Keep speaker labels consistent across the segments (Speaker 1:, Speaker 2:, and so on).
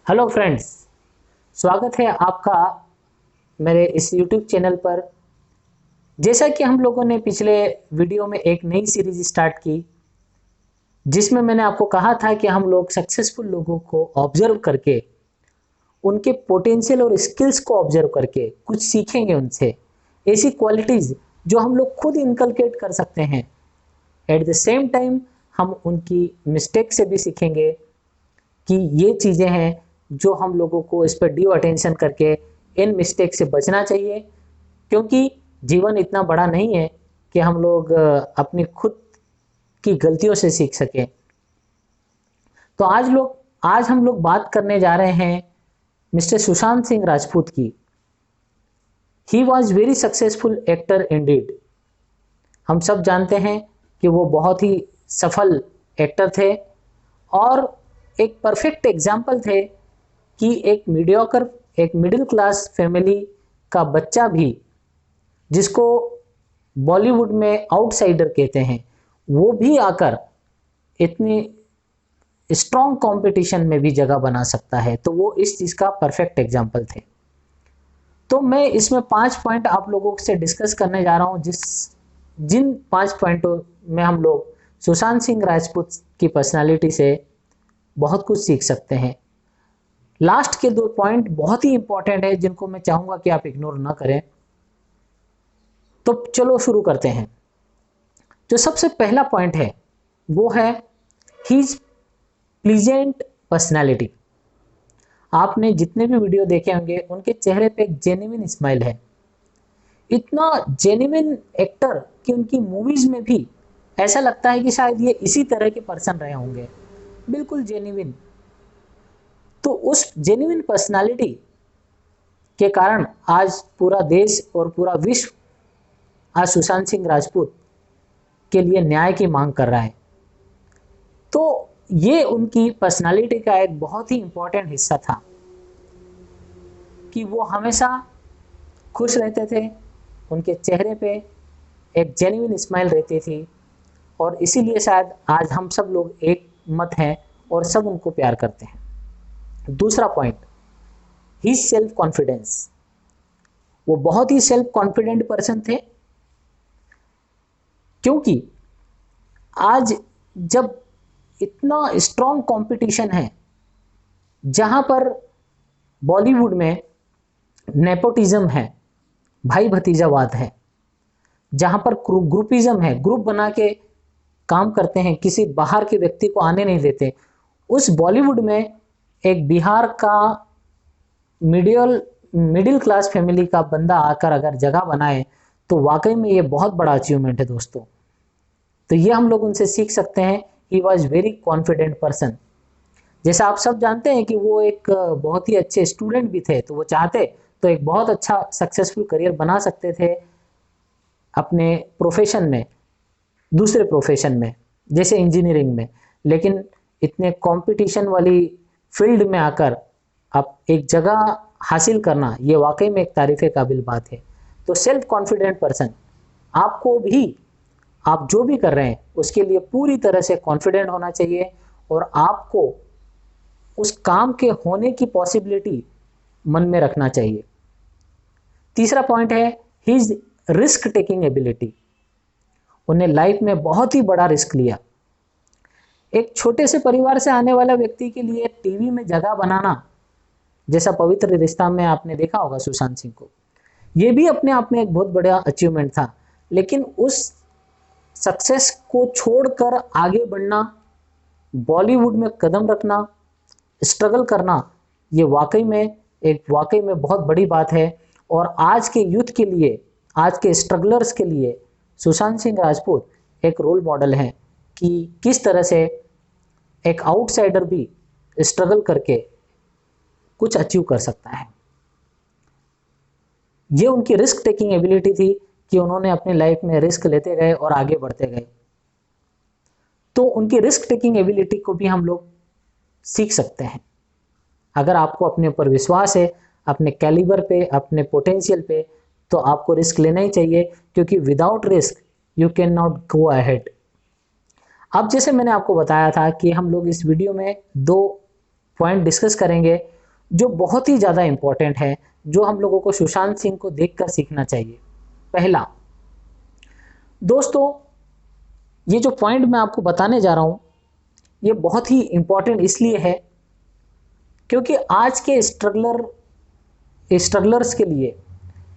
Speaker 1: Hello friends, स्वागत है आपका मेरे इस YouTube चैनल पर। जैसा कि हम लोगों ने पिछले वीडियो में एक नई सीरीज स्टार्ट की, जिसमें मैंने आपको कहा था कि हम लोग सक्सेसफुल लोगों को ऑब्जर्व करके, उनके पोटेंशियल और स्किल्स को ऑब्जर्व करके कुछ सीखेंगे उनसे, ऐसी क्वालिटीज़ जो हम लोग खुद इनकलकेट कर सकते हैं। एट द सेम टाइम हम उनकी मिस्टेक से भी सीखेंगे कि ये चीज़ें हैं जो हम लोगों को इस पर ड्यू अटेंशन करके इन मिस्टेक से बचना चाहिए, क्योंकि जीवन इतना बड़ा नहीं है कि हम लोग अपनी खुद की गलतियों से सीख सकें। तो आज हम लोग बात करने जा रहे हैं मिस्टर सुशांत सिंह राजपूत की। He was very successful actor Indeed. हम सब जानते हैं कि वो बहुत ही सफल एक्टर थे और एक परफेक्ट एग्जाम्पल थे कि एक मिडिल क्लास फैमिली का बच्चा भी, जिसको बॉलीवुड में आउटसाइडर कहते हैं, वो भी आकर इतनी स्ट्रॉन्ग कंपटीशन में भी जगह बना सकता है। तो वो इस चीज़ का परफेक्ट एग्जाम्पल थे। तो मैं इसमें 5 पॉइंट आप लोगों से डिस्कस करने जा रहा हूँ, जिन 5 पॉइंटों में हम लोग सुशांत सिंह राजपूत की पर्सनालिटी से बहुत कुछ सीख सकते हैं। लास्ट के 2 पॉइंट बहुत ही इंपॉर्टेंट है, जिनको मैं चाहूंगा कि आप इग्नोर ना करें। तो चलो शुरू करते हैं। जो सबसे पहला पॉइंट है वो है हीज प्लीजेंट पर्सनैलिटी। आपने जितने भी वीडियो देखे होंगे, उनके चेहरे पे एक जेन्युइन स्माइल है। इतना जेन्युइन एक्टर कि उनकी मूवीज में भी ऐसा लगता है कि शायद ये इसी तरह के पर्सन रहे होंगे, बिल्कुल जेन्युइन। तो उस जेन्युइन पर्सनालिटी के कारण आज पूरा देश और पूरा विश्व आज सुशांत सिंह राजपूत के लिए न्याय की मांग कर रहा है। तो ये उनकी पर्सनालिटी का एक बहुत ही इंपॉर्टेंट हिस्सा था कि वो हमेशा खुश रहते थे, उनके चेहरे पे एक जेन्युइन स्माइल रहती थी, और इसीलिए शायद आज हम सब लोग एक मत हैं और सब उनको प्यार करते हैं। दूसरा पॉइंट, ही सेल्फ कॉन्फिडेंस। वो बहुत ही सेल्फ कॉन्फिडेंट पर्सन थे, क्योंकि आज जब इतना स्ट्रॉन्ग कंपटीशन है, जहां पर बॉलीवुड में नेपोटिज्म है, भाई भतीजावाद है, जहां पर ग्रुपिज्म है, ग्रुप बना के काम करते हैं, किसी बाहर के व्यक्ति को आने नहीं देते, उस बॉलीवुड में एक बिहार का मिडिल क्लास फैमिली का बंदा आकर अगर जगह बनाए, तो वाकई में ये बहुत बड़ा अचीवमेंट है दोस्तों। तो ये हम लोग उनसे सीख सकते हैं। He was very confident person. जैसा आप सब जानते हैं कि वो एक बहुत ही अच्छे स्टूडेंट भी थे, तो वो चाहते तो एक बहुत अच्छा सक्सेसफुल करियर बना सकते थे अपने प्रोफेशन में, दूसरे प्रोफेशन में, जैसे इंजीनियरिंग में। लेकिन इतने कंपटीशन वाली फील्ड में आकर आप एक जगह हासिल करना, ये वाकई में एक तारीफ़ काबिल बात है। तो सेल्फ कॉन्फिडेंट पर्सन, आपको भी, आप जो भी कर रहे हैं उसके लिए पूरी तरह से कॉन्फिडेंट होना चाहिए, और आपको उस काम के होने की पॉसिबिलिटी मन में रखना चाहिए। तीसरा पॉइंट है हिज रिस्क टेकिंग एबिलिटी। उन्हें लाइफ में बहुत ही बड़ा रिस्क लिया। एक छोटे से परिवार से आने वाला व्यक्ति के लिए टीवी में जगह बनाना, जैसा पवित्र रिश्ता में आपने देखा होगा सुशांत सिंह को, ये भी अपने आप में एक बहुत बड़ा अचीवमेंट था। लेकिन उस सक्सेस को छोड़कर आगे बढ़ना, बॉलीवुड में कदम रखना, स्ट्रगल करना, ये वाकई में बहुत बड़ी बात है। और आज के यूथ के लिए, आज के स्ट्रगलर्स के लिए सुशांत सिंह राजपूत एक रोल मॉडल हैं कि किस तरह से एक आउटसाइडर भी स्ट्रगल करके कुछ अचीव कर सकता है। ये उनकी रिस्क टेकिंग एबिलिटी थी कि उन्होंने अपनी लाइफ में रिस्क लेते गए और आगे बढ़ते गए। तो उनकी रिस्क टेकिंग एबिलिटी को भी हम लोग सीख सकते हैं। अगर आपको अपने ऊपर विश्वास है, अपने कैलिबर पे, अपने पोटेंशियल पे, तो आपको रिस्क लेना ही चाहिए, क्योंकि without risk you can not go ahead. अब जैसे मैंने आपको बताया था कि हम लोग इस वीडियो में 2 पॉइंट डिस्कस करेंगे जो बहुत ही ज़्यादा इम्पोर्टेंट है, जो हम लोगों को सुशांत सिंह को देखकर सीखना चाहिए। पहला, दोस्तों ये जो पॉइंट मैं आपको बताने जा रहा हूँ ये बहुत ही इम्पोर्टेंट इसलिए है क्योंकि आज के स्ट्रगलर्स के लिए,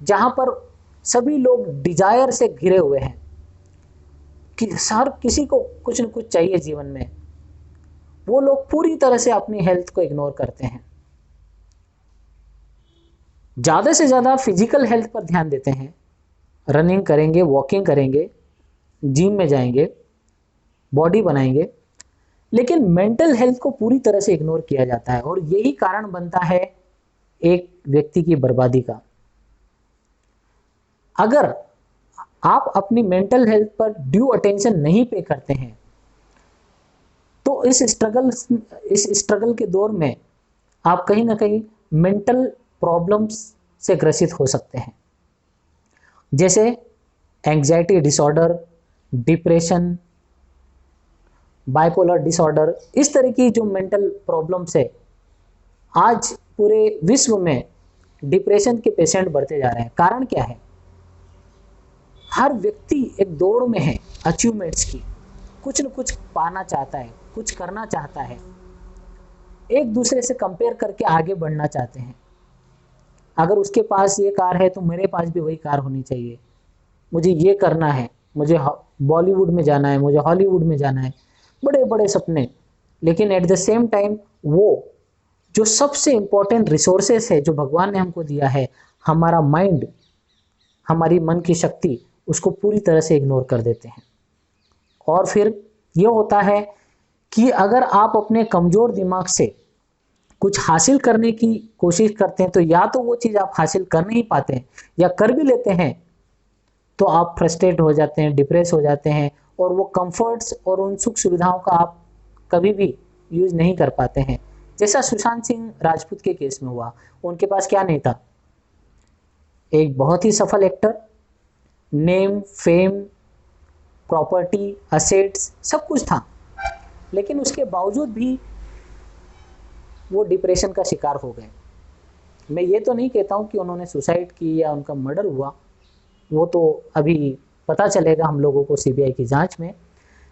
Speaker 1: जहाँ पर सभी लोग डिजायर से घिरे हुए हैं कि हर किसी को कुछ न कुछ चाहिए जीवन में, वो लोग पूरी तरह से अपनी हेल्थ को इग्नोर करते हैं। ज़्यादा से ज़्यादा फिजिकल हेल्थ पर ध्यान देते हैं, रनिंग करेंगे, वॉकिंग करेंगे, जिम में जाएंगे, बॉडी बनाएंगे, लेकिन मेंटल हेल्थ को पूरी तरह से इग्नोर किया जाता है और यही कारण बनता है एक व्यक्ति की बर्बादी का। अगर आप अपनी मेंटल हेल्थ पर ड्यू अटेंशन नहीं पे करते हैं तो इस स्ट्रगल के दौर में आप कहीं ना कहीं मेंटल प्रॉब्लम्स से ग्रसित हो सकते हैं, जैसे anxiety disorder, depression, bipolar disorder. इस तरह की जो मेंटल प्रॉब्लम्स है, आज पूरे विश्व में डिप्रेशन के पेशेंट बढ़ते जा रहे हैं। कारण क्या है? हर व्यक्ति एक दौड़ में है अचीवमेंट्स की, कुछ न कुछ पाना चाहता है, कुछ करना चाहता है, एक दूसरे से कंपेयर करके आगे बढ़ना चाहते हैं। अगर उसके पास ये कार है तो मेरे पास भी वही कार होनी चाहिए, मुझे ये करना है, मुझे बॉलीवुड में जाना है, मुझे हॉलीवुड में जाना है, बड़े बड़े सपने। लेकिन एट द सेम टाइम वो जो सबसे इम्पोर्टेंट रिसोर्सेस है जो भगवान ने हमको दिया है, हमारा माइंड, हमारी मन की शक्ति, उसको पूरी तरह से इग्नोर कर देते हैं। और फिर ये होता है कि अगर आप अपने कमज़ोर दिमाग से कुछ हासिल करने की कोशिश करते हैं तो या तो वो चीज़ आप हासिल कर नहीं पाते हैं, या कर भी लेते हैं तो आप फ्रस्ट्रेट हो जाते हैं, डिप्रेस हो जाते हैं, और वो कंफर्ट्स और उन सुख सुविधाओं का आप कभी भी यूज नहीं कर पाते हैं। जैसा सुशांत सिंह राजपूत के केस में हुआ, उनके पास क्या नहीं था? एक बहुत ही सफल actor, name, fame, property, assets, सब कुछ था, लेकिन उसके बावजूद भी वो डिप्रेशन का शिकार हो गए। मैं ये तो नहीं कहता हूँ कि उन्होंने सुसाइड की या उनका मर्डर हुआ, वो तो अभी पता चलेगा हम लोगों को सीबीआई की जांच में।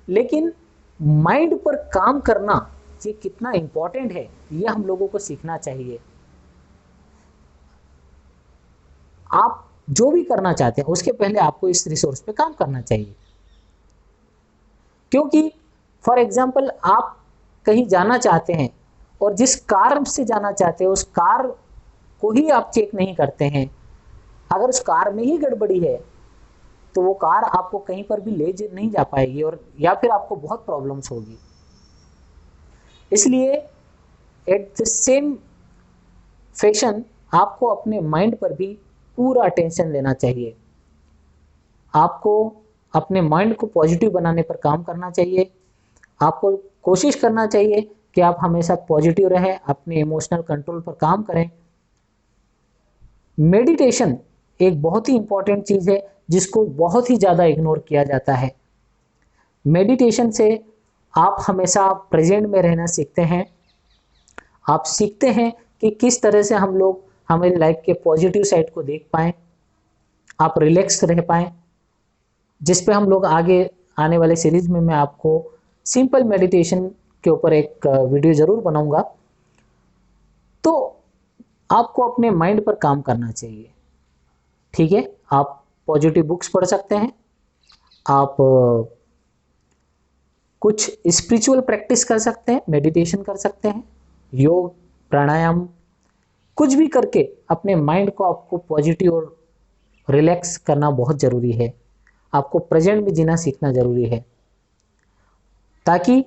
Speaker 1: लेकिन माइंड पर काम करना ये कितना इम्पोर्टेंट है, ये हम लोगों को सीखना चाहिए। आप जो भी करना चाहते हैं उसके पहले आपको इस रिसोर्स पे काम करना चाहिए। क्योंकि फॉर एग्जाम्पल आप कहीं जाना चाहते हैं और जिस कार से जाना चाहते हैं उस कार को ही आप चेक नहीं करते हैं, अगर उस कार में ही गड़बड़ी है तो वो कार आपको कहीं पर भी ले नहीं जा पाएगी, और या फिर आपको बहुत प्रॉब्लम्स होगी। इसलिए एट द सेम फैशन आपको अपने माइंड पर भी पूरा अटेंशन देना चाहिए। आपको अपने माइंड को पॉजिटिव बनाने पर काम करना चाहिए। आपको कोशिश करना चाहिए कि आप हमेशा पॉजिटिव रहें, अपने इमोशनल कंट्रोल पर काम करें। मेडिटेशन एक बहुत ही इंपॉर्टेंट चीज़ है जिसको बहुत ही ज़्यादा इग्नोर किया जाता है। मेडिटेशन से आप हमेशा प्रेजेंट में रहना सीखते हैं। आप सीखते हैं कि किस तरह से हम लोग हमारी लाइफ के पॉजिटिव साइड को देख पाएँ, आप रिलैक्स रह पाएँ, जिस पे हम लोग आगे आने वाले सीरीज में मैं आपको सिंपल मेडिटेशन के ऊपर एक वीडियो ज़रूर बनाऊंगा। तो आपको अपने माइंड पर काम करना चाहिए, ठीक है। आप पॉजिटिव बुक्स पढ़ सकते हैं, आप कुछ स्पिरिचुअल प्रैक्टिस कर सकते हैं, मेडिटेशन कर सकते हैं, योग, प्राणायाम, कुछ भी करके अपने माइंड को आपको पॉजिटिव और रिलैक्स करना बहुत ज़रूरी है। आपको प्रेजेंट में जीना सीखना ज़रूरी है, ताकि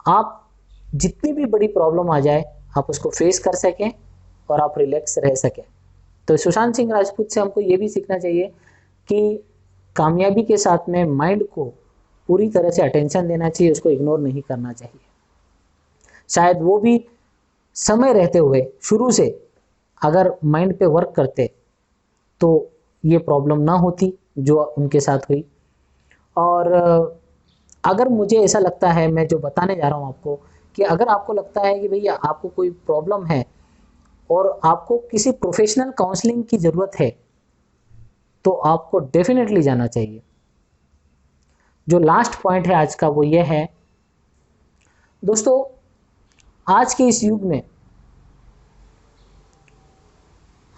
Speaker 1: आप जितनी भी बड़ी प्रॉब्लम आ जाए आप उसको फेस कर सकें और आप रिलैक्स रह सकें। तो सुशांत सिंह राजपूत से हमको ये भी सीखना चाहिए कि कामयाबी के साथ में माइंड को पूरी तरह से अटेंशन देना चाहिए, उसको इग्नोर नहीं करना चाहिए। शायद वो भी समय रहते हुए शुरू से अगर माइंड पे वर्क करते तो ये प्रॉब्लम ना होती जो उनके साथ हुई। और अगर मुझे ऐसा लगता है, मैं जो बताने जा रहा हूँ आपको, कि अगर आपको लगता है कि भैया आपको कोई प्रॉब्लम है और आपको किसी प्रोफेशनल काउंसलिंग की ज़रूरत है, तो आपको डेफिनेटली जाना चाहिए। जो लास्ट पॉइंट है आज का वो ये है दोस्तों, आज के इस युग में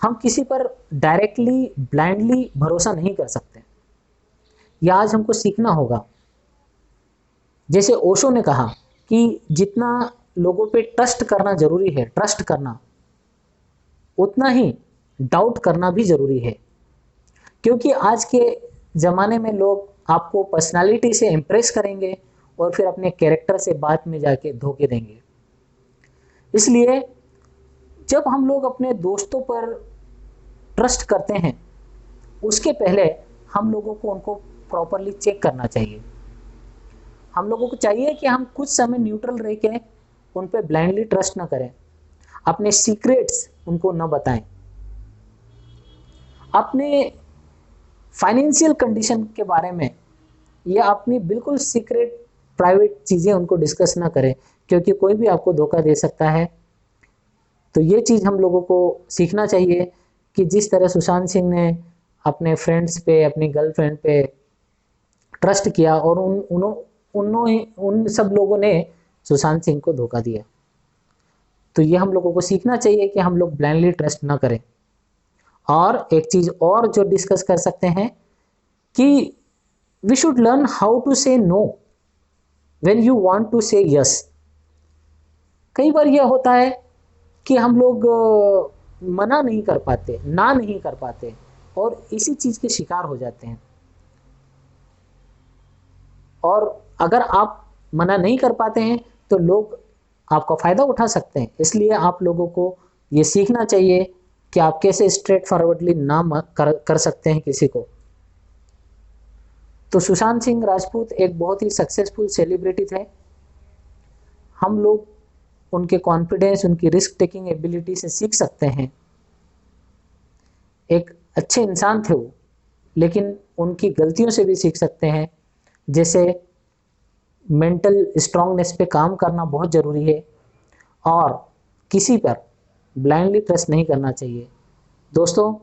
Speaker 1: हम किसी पर डायरेक्टली ब्लाइंडली भरोसा नहीं कर सकते। यह आज हमको सीखना होगा। जैसे ओशो ने कहा कि जितना लोगों पे ट्रस्ट करना जरूरी है, ट्रस्ट करना, उतना ही डाउट करना भी जरूरी है। क्योंकि आज के ज़माने में लोग आपको पर्सनालिटी से इम्प्रेस करेंगे और फिर अपने कैरेक्टर से बाद में जाके धोखे देंगे। इसलिए जब हम लोग अपने दोस्तों पर ट्रस्ट करते हैं, उसके पहले हम लोगों को उनको प्रॉपरली चेक करना चाहिए। हम लोगों को चाहिए कि हम कुछ समय न्यूट्रल रह के उन पर ब्लाइंडली ट्रस्ट ना करें, अपने सीक्रेट्स उनको न बताएं, अपने फाइनेंशियल कंडीशन के बारे में या अपनी बिल्कुल सीक्रेट प्राइवेट चीज़ें उनको डिस्कस ना करें, क्योंकि कोई भी आपको धोखा दे सकता है। तो ये चीज़ हम लोगों को सीखना चाहिए कि जिस तरह सुशांत सिंह ने अपने फ्रेंड्स पे, अपनी गर्लफ्रेंड पे ट्रस्ट किया और उन सब लोगों ने सुशांत सिंह को धोखा दिया। तो ये हम लोगों को सीखना चाहिए कि हम लोग ब्लाइंडली ट्रस्ट ना करें। और एक चीज़ और जो डिस्कस कर सकते हैं कि we should learn how to say no when you want to say yes. कई बार यह होता है कि हम लोग मना नहीं कर पाते, ना नहीं कर पाते और इसी चीज़ के शिकार हो जाते हैं। और अगर आप मना नहीं कर पाते हैं तो लोग आपका फ़ायदा उठा सकते हैं। इसलिए आप लोगों को ये सीखना चाहिए कि आप कैसे स्ट्रेट फॉरवर्डली ना कर सकते हैं किसी को। तो सुशांत सिंह राजपूत एक बहुत ही सक्सेसफुल सेलिब्रिटी थे। हम लोग उनके कॉन्फिडेंस, उनकी रिस्क टेकिंग एबिलिटी से सीख सकते हैं। एक अच्छे इंसान थे वो, लेकिन उनकी गलतियों से भी सीख सकते हैं। जैसे मेंटल स्ट्रांगनेस पे काम करना बहुत ज़रूरी है और किसी पर ब्लाइंडली ट्रस्ट नहीं करना चाहिए। दोस्तों,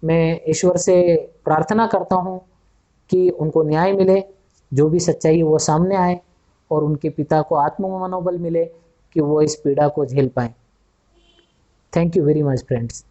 Speaker 1: मैं ईश्वर से प्रार्थना करता हूँ कि उनको न्याय मिले, जो भी सच्चाई है वो सामने आए और उनके पिता को आत्म मनोबल मिले कि वो इस पीड़ा को झेल पाएँ। Thank you very much friends.